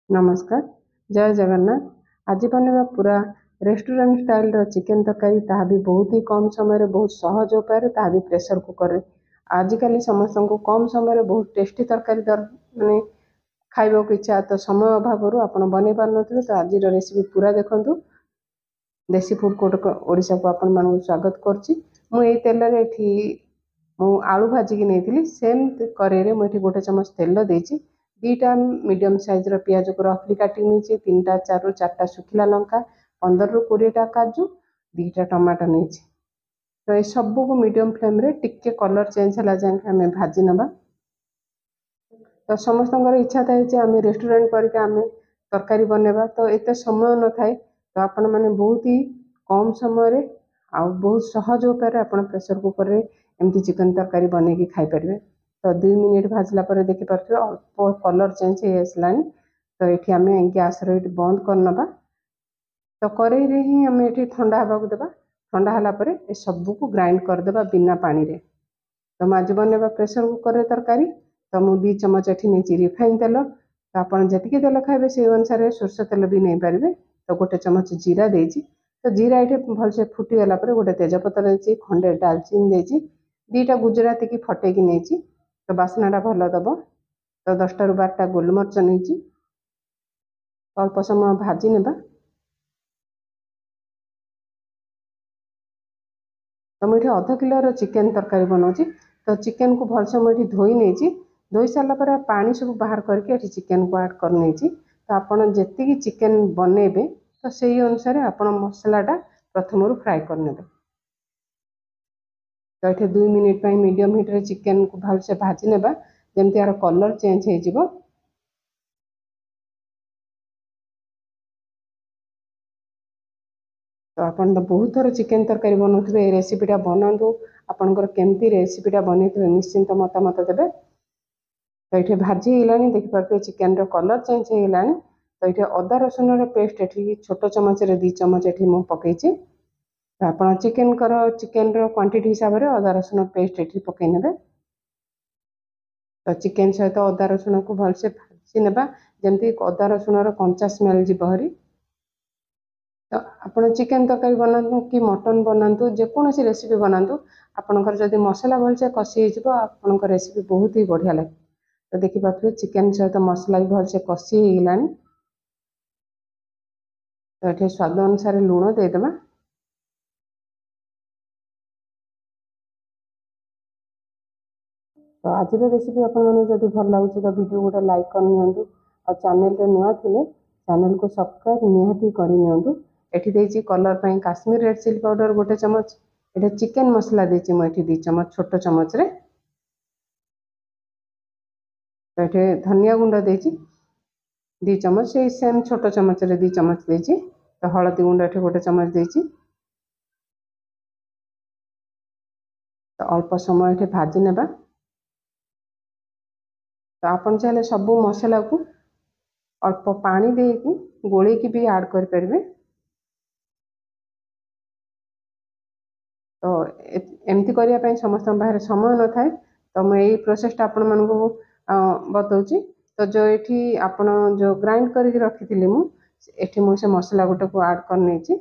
नमस्कार जय जगन्नाथ। आज बनेगा पूरा रेस्टोरेंट स्टाइल रो चिकन तरकारी ता भी बहुत ही कम समय रे बहुत सहज उपाय ता भी प्रेशर कुकर रे आजिकल समस्त को कम समय बहुत टेस्टी तरकारी माने खाइबा को इच्छा तो समय अभाव आपण बनै पार नथिबे तो आज रेसिपी पूरा देखंतु। देसी फूड कोर्ट ओडिशा को आपण मानू स्वागत करछि। मु एई तेल रे एठी मु आलू भाजी की नेथिली सेम करे रे मु एठी गोटे चम्मच तेल देछि। 2टा मीडियम साइज रो पियाज को रफली काटी नेछि। 3टा 4 ରୁ 4टा सुखिला लंका 15 ରୁ 20टा काजू 2टा टमाटो नेछि। तो ए सब को मीडियम फ्लेम रे टिके कलर चेंज हला जाय हमें भाजी नबा। तो समस्त इच्छा थाए जे आम रेस्टोरेंट करके आम तरकारी बनेबा तो एते समय न थाए तो आपण माने बहुत ही कम समय रे आ बहुत सहज उपाय आपण प्रेशर कुकर रे एमती चिकन तरकारी बने की खाई परिबे। तो 2 मिनिट भाजला पर देखि पारथि अल्प कलर चेंज हे आसलानी। तो ये आम गैस रेट बंद करनबा। तो कड़े रे ही आम ये ठंडा हवा को देबा। ठंडा हला पर ए सब को ग्राइंड कर देबा बिना पानी रे। तो आज बनेबा प्रेशर कुकर रे तरकारी। तो मु 2 चम्मच एठी नेछि रिफाइन तेल। तो आपण जतिके तेल खाइबे से अनुसार सोरष तेल भी नहीं पारिबे। तो गोटे चम्मच जीरा देछि। तो जीरा ये भल से फुटी गला पर गोटे तेजपत्र देछि खंडे दालचीनी देछि 2टा गुजराती की फटे की नेछि। तो बासनाटा भल दब। तो 10 ରୁ 12टा गोलमर्च नहीं अल्प समय भाजी नेबा। तो मुझे आधा किलो चिकेन तरकारी बनाऊँगी। तो चिकेन को भलसे मुझे धोई नहीं धोई सारा पर पानी सब बाहर करके चिकेन को ऐड कर नहीं। तो आपड़ जी चिकेन बनइबे तो सही अनुसार आपण मसलाटा प्रथम फ्राए करने। तो ये 2 मिनिट मीडियम हिट रे चिकेन को भलसे भाजी नेबा जमती यार कलर चेंज हो। तो आपन तो बहुत थोड़ा चिकेन तरकारी बनाऊे ये रेसिपीटा बनातु आपंकर केमती रेसिपीटा बन निश्चिंत मतामत देवे। तो ये भाजी होगा देखिपे चिकेन कलर चेंज होगा। तो ये अदा रसुन पेस्ट ये छोट चमच 2 चम्मच ये मुझे पकई। तो आप चिकेन क्वांटिटी हिसाब से अदा रसुन पेस्ट ये पकई ने। तो चिकेन सहित अदा रसुन को भलसे भाजी नेबा जमती अदा रसुन कंचा स्मेल जीवरी। तो आपण चिकेन तरकारी बनातु कि मटन बनातु जेकोसी रेसिपी बनातु आपणकर जदि मसला भलसे कषि हो रेसिपी बहुत ही बढ़िया लगे। तो देखिपे चिकेन सहित मसला भी भलसे कषि होगा। तो ये स्वाद अनुसार लुण देदेबा। तो आज रेसिपी आपड़ी भल लगे तो वीडियो गोटे लाइक करनी और चैनल रे नुआ थिले चैनल को सब्सक्राइब निहाती करनी। एठी देछि कलर पई काश्मीर रेड चिली पाउडर गोटे चम्मच। एटा चिकेन मसला देछि मु एठी 2 चम्मच छोट चम्मच रे। तो एठी धनिया गुंड देछि 2 चम्मच से सेम छोट चम्मच रे 2 चम्मच देछि। तो हळदी गुंड एठी गोटे चम्मच देछि। तो अल्प समय एठी भाजी नेबा। तो आपन चाहे सब मसला को अल्प पानी देकी गोले की भी ऐड कर परिबे। तो एमती करिया पई समस्त बाहर समय न थाए। तो मैं यही प्रोसेसटा आपण मानकु बताऊँगी। तो जो एठी आपण जो ग्राइंड करके रखी मु एठी मु से मसला गोटे को ऐड कर नहीं।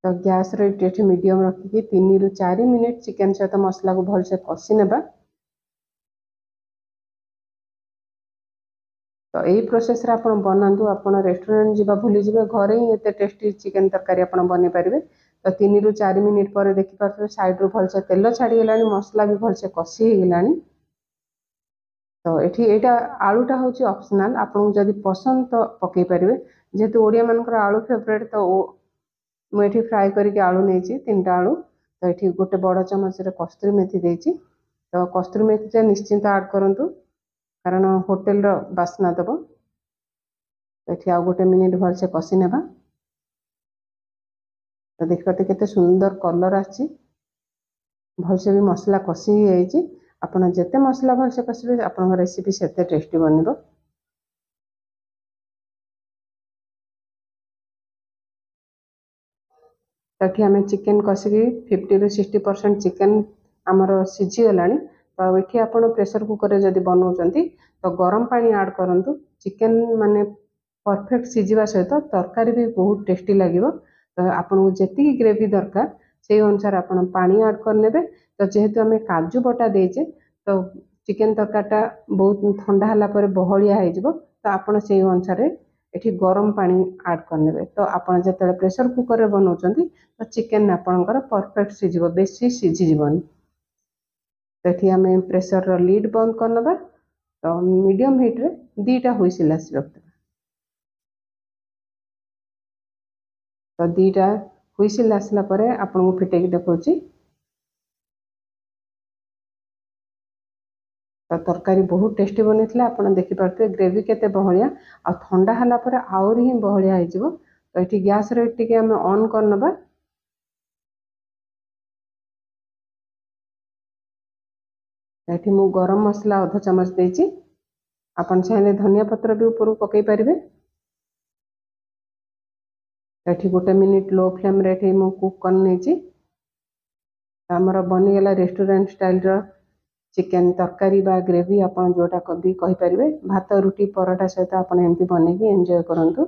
तो गैस रेट एठी मीडियम रखिकी 3 ରୁ 4 मिनिट चिकेन सहित मसला को भलसे कषि नेबा। तो यही प्रोसेस रे आपण बनातु आपण रेस्टोरेंट जीवा भूली जिवे घरे ही एते टेस्टी चिकेन तरकारी आपण बने पारिबे। तो 3 ରୁ 4 मिनिट पर देखि पारथि साइड रो भलसे तेल छाड़ी गेलानी मसला भी भलसे कषि हो गेलानी। तो एठी एटा आलूटा होची ऑप्शनल आपन जदि पसंद तो पकई पारिबे जेहेतु ओडिया मानकर आलू फेवरेट। तो मु एठी फ्राई करके आलू नेछि 3टा आलू। तो एठी गोटे बड़ चम्मच रे कस्तूरी मेथी देछि। तो कस्तूरी मेथी निश्चिंत ऐड करंतु कारण होटेल रो बास्ना दबो। एठी आ गोटे मिनिट भलसे कषि नेबा। तो देखते केते सुंदर कलर आछि भलसे भी मसला कषि हो जाइछि। आपण जेते मसला भलसे कषिबे आपण रेसिपी सेते टेस्टी बनिबो। तो आम चिकेन कषिकी 50 ରୁ 60% चिकेन आमर सीझी गलानी। तो ये आप प्रेशर कुकर जदि बनाऊँच तो गरम पानी ऐड करंतु चिकेन माने परफेक्ट सिझिबा सहित तरकारी भी बहुत टेस्टी लगिवो। तो आपन जेतिकी ग्रेवी दरकार से अनुसार आपन पानी ऐड करनेबे। तो जेहेतु आम काजू बटा देचे तो चिकेन तरकारीटा बहुत ठंडा हला पर बहलिया हो जिवो। तो आपन से अनुसार एठी गरम पानी ऐड करनेबे। तो आपन जेतेले प्रेशर कुकर रे बनाउचंती तो चिकेन आपनकर परफेक्ट सिझिबो, बेसी सिझि जिवोनी। तो एठी आम प्रेशर रो लीड बंद करनबा। तो मीडियम हीट रे 2टा हुइसिल आसी रखते। तो 2टा हुइसिल आसला परे आपन फिटेकी देखौची। तो तरकारी बहुत टेस्टी बनी आपन देखि पारते ग्रेवी केते बहलिया आ ठंडा हला परे आउरी ही बहलिया हो जिवो। तो एठी गैस रे टिके आम ऑन करनबा। एठी मु गरम मसला आधा चमच देची। आपन चाहे धनिया पत्र भी ऊपर पकई पारिबे। एठी 1 मिनिट लो फ्लेम रे एठी मु कुक कर नेची। हमर बनी गेला रेस्टोरेंट स्टाइल रो चिकेन तरकारी बा ग्रेवी आपन जोटा कभी कहि पारिबे। भात रुटी पराठा सहित आपन एमती बनेकी एंजॉय करंतु।